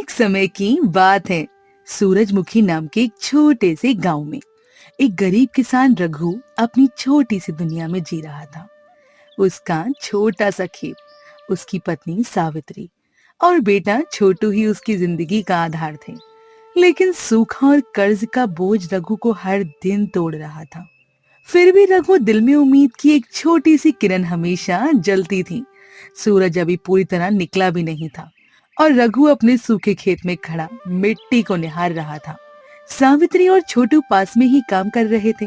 एक समय की बात है। सूरजमुखी नाम के एक छोटे से गांव में एक गरीब किसान रघु अपनी छोटी सी दुनिया में जी रहा था। उसका छोटा सा खेत, उसकी पत्नी सावित्री और बेटा छोटू ही उसकी जिंदगी का आधार थे। लेकिन सूखा और कर्ज का बोझ रघु को हर दिन तोड़ रहा था। फिर भी रघु दिल में उम्मीद की एक छोटी सी किरण हमेशा जलती थी। सूरज अभी पूरी तरह निकला भी नहीं था और रघु अपने सूखे खेत में खड़ा मिट्टी को निहार रहा था। सावित्री और छोटू पास में ही काम कर रहे थे।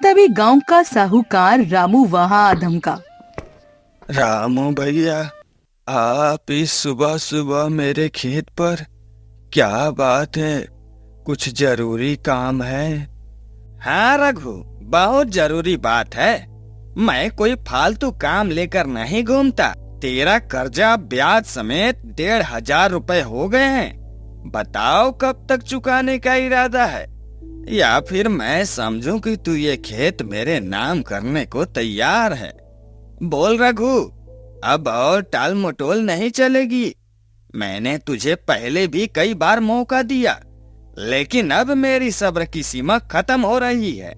तभी गांव का साहूकार रामू वहां आ धमका। रामू भैया, आप इस सुबह सुबह मेरे खेत पर? क्या बात है? कुछ जरूरी काम है? हाँ रघु, बहुत जरूरी बात है। मैं कोई फालतू काम लेकर नहीं घूमता। तेरा कर्जा ब्याज समेत 1,500 रुपए हो गए हैं। बताओ कब तक चुकाने का इरादा है, या फिर मैं समझूं कि तू ये खेत मेरे नाम करने को तैयार है। बोल रघु, अब और टाल मटोल नहीं चलेगी। मैंने तुझे पहले भी कई बार मौका दिया, लेकिन अब मेरी सब्र की सीमा खत्म हो रही है।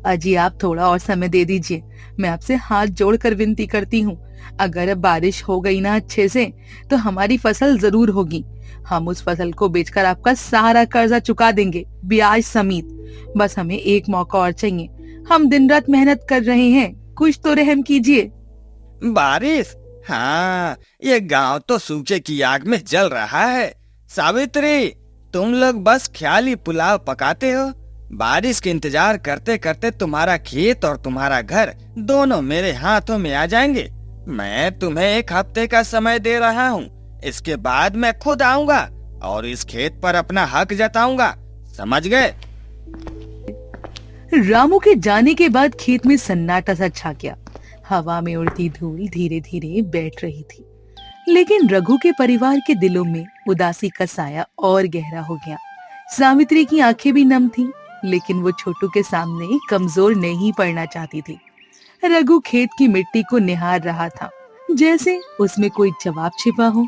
अजी आप थोड़ा और समय दे दीजिए। मैं आपसे हाथ जोड़कर विनती करती हूँ। अगर अब बारिश हो गई ना अच्छे से तो हमारी फसल जरूर होगी। हम उस फसल को बेचकर आपका सारा कर्जा चुका देंगे, ब्याज समेत। बस हमें एक मौका और चाहिए। हम दिन रात मेहनत कर रहे हैं, कुछ तो रहम कीजिए। बारिश? हाँ, ये गांव तो सूखे की आग में जल रहा है। सावित्री, तुम लोग बस ख्याली पुलाव पकाते हो। बारिश के इंतजार करते करते तुम्हारा खेत और तुम्हारा घर दोनों मेरे हाथों में आ जाएंगे। मैं तुम्हें 1 हफ्ते का समय दे रहा हूँ। इसके बाद मैं खुद आऊंगा और इस खेत पर अपना हक जताऊंगा। समझ गए? रामू के जाने के बाद खेत में सन्नाटा सा छा गया। हवा में उड़ती धूल धीरे धीरे बैठ रही थी। लेकिन रघु के परिवार के दिलों में उदासी का साया और गहरा हो गया। सावित्री की आंखें भी नम थीं, लेकिन वो छोटू के सामने कमजोर नहीं पड़ना चाहती थी। रघु खेत की मिट्टी को निहार रहा था, जैसे उसमें कोई जवाब छिपा हो।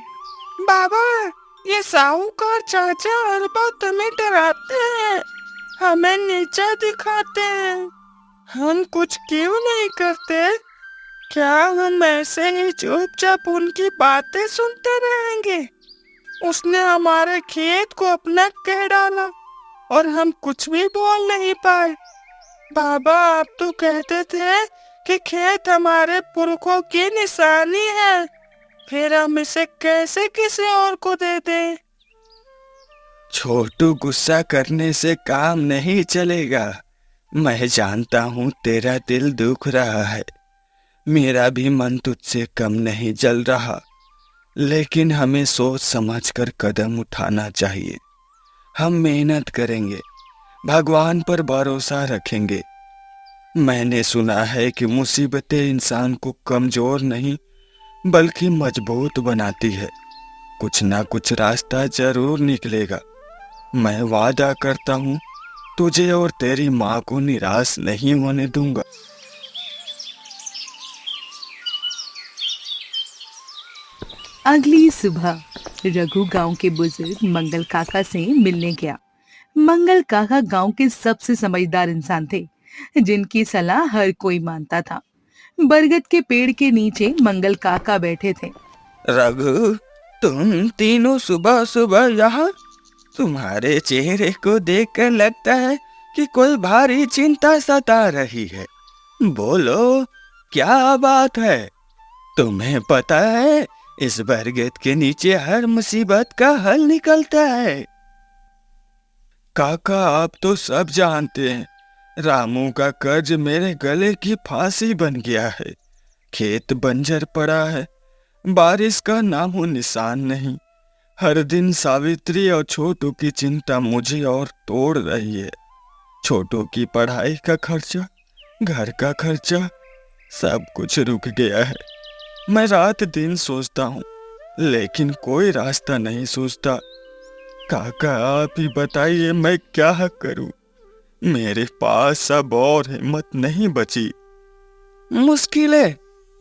बाबा, ये साहूकार चाचा हर बात हमें डराते हैं, हमें नीचा दिखाते हैं। हम कुछ क्यों नहीं करते? क्या हम ऐसे ही चुपचाप उनकी बातें सुनते रहेंगे? उसने हमारे खेत को अपना कह डाला और हम कुछ भी बोल नहीं पाए। बाबा, आप तो कहते थे कि खेत हमारे पुरखों की निशानी है, फिर हम इसे कैसे किसी और को दे दें? छोटू, गुस्सा करने से काम नहीं चलेगा। मैं जानता हूँ तेरा दिल दुख रहा है। मेरा भी मन तुझसे कम नहीं जल रहा, लेकिन हमें सोच समझकर कदम उठाना चाहिए। हम मेहनत करेंगे, भगवान पर भरोसा रखेंगे। मैंने सुना है कि मुसीबतें इंसान को कमजोर नहीं बल्कि मजबूत बनाती है। कुछ ना कुछ रास्ता जरूर निकलेगा। मैं वादा करता हूँ, तुझे और तेरी माँ को निराश नहीं होने दूंगा। अगली सुबह रघु गांव के बुजुर्ग मंगल काका से मिलने गया। मंगल काका गांव के सबसे समझदार इंसान थे, जिनकी सलाह हर कोई मानता था। बरगद के पेड़ के नीचे मंगल काका बैठे थे। रघु, तुम तीनों सुबह सुबह यहाँ? तुम्हारे चेहरे को देखकर लगता है कि कोई भारी चिंता सता रही है। बोलो, क्या बात है? तुम्हें पता है, इस बरगद के नीचे हर मुसीबत का हल निकलता है। काका, आप तो सब जानते हैं, रामू का कर्ज मेरे गले की फांसी बन गया है। खेत बंजर पड़ा है, बारिश का नामो निशान नहीं। हर दिन सावित्री और छोटू की चिंता मुझे और तोड़ रही है। छोटू की पढ़ाई का खर्चा, घर का खर्चा, सब कुछ रुक गया है। मैं रात दिन सोचता हूँ, लेकिन कोई रास्ता नहीं सूझता। काका, आप ही बताइए, मैं क्या करूँ? मेरे पास अब और हिम्मत नहीं बची। मुश्किलें?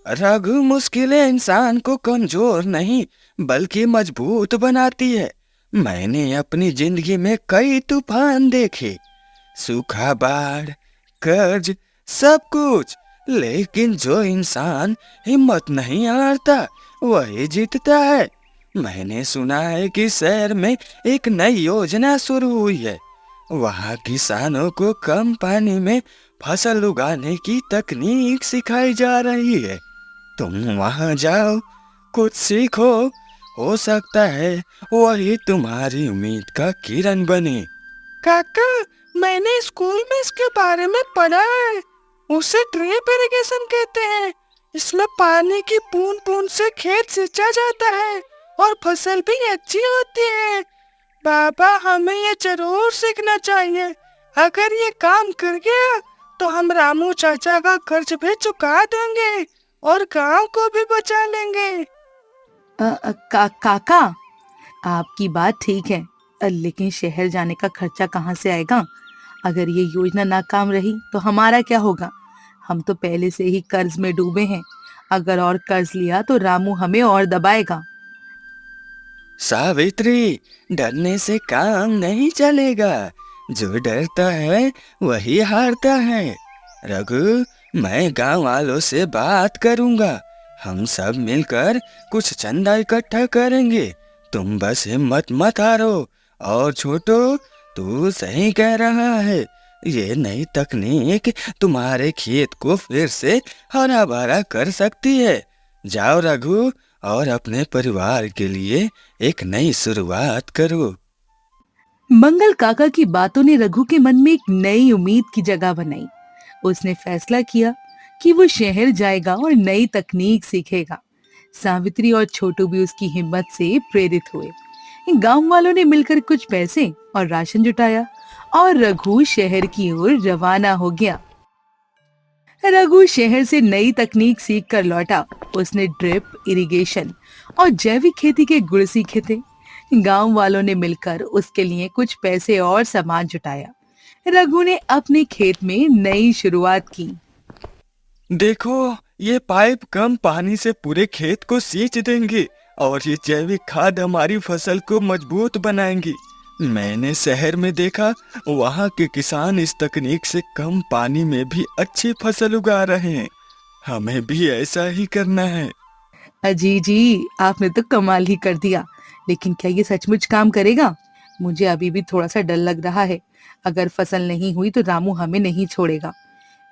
रघु, मुश्किलें इंसान को कमजोर नहीं बल्कि मजबूत बनाती है। मैंने अपनी जिंदगी में कई तूफान देखे, सूखा, बाढ़, कर्ज, सब कुछ। लेकिन जो इंसान हिम्मत नहीं हारता वही जीतता है। मैंने सुना है कि शहर में एक नई योजना शुरू हुई है। वहाँ किसानों को कम पानी में फसल उगाने की तकनीक सिखाई जा रही है। तुम वहाँ जाओ, कुछ सीखो। हो सकता है वही तुम्हारी उम्मीद का किरण बने। काका, मैंने स्कूल में इसके बारे में पढ़ा है। उसे ड्रिप इरिगेशन कहते हैं। इसमें पानी की बूंद बूंद से खेत सिंचा जाता है और फसल भी अच्छी होती है। बाबा, हमें ये जरूर सीखना चाहिए। अगर ये काम कर गया तो हम रामू चाचा का कर्ज भी चुका देंगे और गांव को भी बचा लेंगे। काका, आपकी बात ठीक है, लेकिन शहर जाने का खर्चा कहाँ से आएगा? अगर ये योजना नाकाम रही तो हमारा क्या होगा? हम तो पहले से ही कर्ज में डूबे हैं। अगर और कर्ज लिया तो रामू हमें और दबाएगा। सावित्री, डरने से काम नहीं चलेगा। जो डरता है वही हारता है। रघु, मैं गांव वालों से बात करूंगा। हम सब मिलकर कुछ चंदा इकट्ठा करेंगे। तुम बस हिम्मत मत हारो। और छोटू, तू सही कह रहा है। ये नई तकनीक तुम्हारे खेत को फिर से हरा भरा कर सकती है। जाओ रघु, और अपने परिवार के लिए एक नई शुरुआत करो। मंगल काका की बातों ने रघु के मन में एक नई उम्मीद की जगह बनाई। उसने फैसला किया कि वो शहर जाएगा और नई तकनीक सीखेगा। सावित्री और छोटू भी उसकी हिम्मत से प्रेरित हुए। गांव वालों ने मिलकर कुछ पैसे और राशन जुटाया और रघु शहर की ओर रवाना हो गया। रघु शहर से नई तकनीक सीख कर लौटा। उसने ड्रिप इरिगेशन और जैविक खेती के गुण सीखे थे। गांव वालों ने मिलकर उसके लिए कुछ पैसे और सामान जुटाया। रघु ने अपने खेत में नई शुरुआत की। देखो, ये पाइप कम पानी से पूरे खेत को सींच देंगे और ये जैविक खाद हमारी फसल को मजबूत बनाएंगी। मैंने शहर में देखा, वहाँ के किसान इस तकनीक से कम पानी में भी अच्छी फसल उगा रहे हैं। हमें भी ऐसा ही करना है। अजी जी, आपने तो कमाल ही कर दिया। लेकिन क्या ये सचमुच काम करेगा? मुझे अभी भी थोड़ा सा डर लग रहा है। अगर फसल नहीं हुई तो रामू हमें नहीं छोड़ेगा।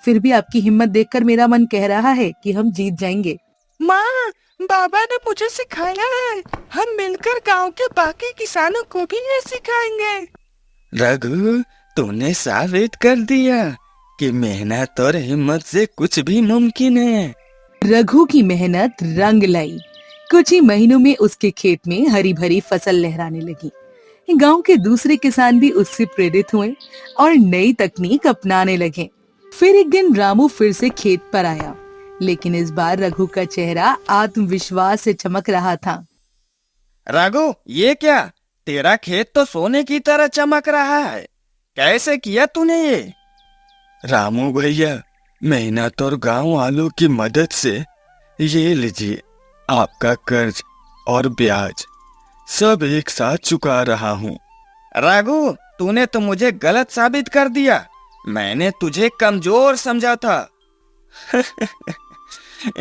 फिर भी आपकी हिम्मत देखकर मेरा मन कह रहा है कि हम जीत जाएंगे। माँ, बाबा ने मुझे सिखाया है। हम मिलकर गांव के बाकी किसानों को भी ये सिखाएंगे। रघु, तूने साबित कर दिया कि मेहनत और हिम्मत से कुछ भी मुमकिन है। रघु की मेहनत रंग लाई। कुछ ही महीनों में उसके खेत में हरी भरी फसल लहराने लगी। गांव के दूसरे किसान भी उससे प्रेरित हुए और नई तकनीक अपनाने लगे। फिर एक दिन रामू फिर से खेत पर आया, लेकिन इस बार रघु का चेहरा आत्मविश्वास से चमक रहा था। रघु, ये क्या? तेरा खेत तो सोने की तरह चमक रहा है। कैसे किया तूने ये? रामू भैया, मेहनत और गांव वालों की मदद से ये लीजिए, आपका कर्ज और ब्याज सब एक साथ चुका रहा हूँ। रघु, तूने तो मुझे गलत साबित कर दिया। मैंने तुझे कमजोर समझा था।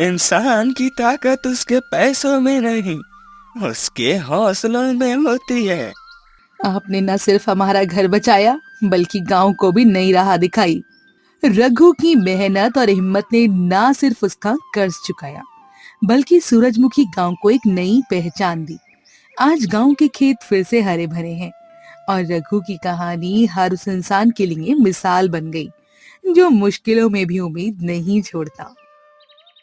इंसान की ताकत उसके पैसों में नहीं, उसके हौसलों में होती है। आपने न सिर्फ हमारा घर बचाया बल्कि गांव को भी नई राह दिखाई। रघु की मेहनत और हिम्मत ने न सिर्फ उसका कर्ज चुकाया बल्कि सूरजमुखी गांव को एक नई पहचान दी। आज गांव के खेत फिर से हरे भरे हैं और रघु की कहानी हर उस इंसान के लिए मिसाल बन गई जो मुश्किलों में भी उम्मीद नहीं छोड़ता।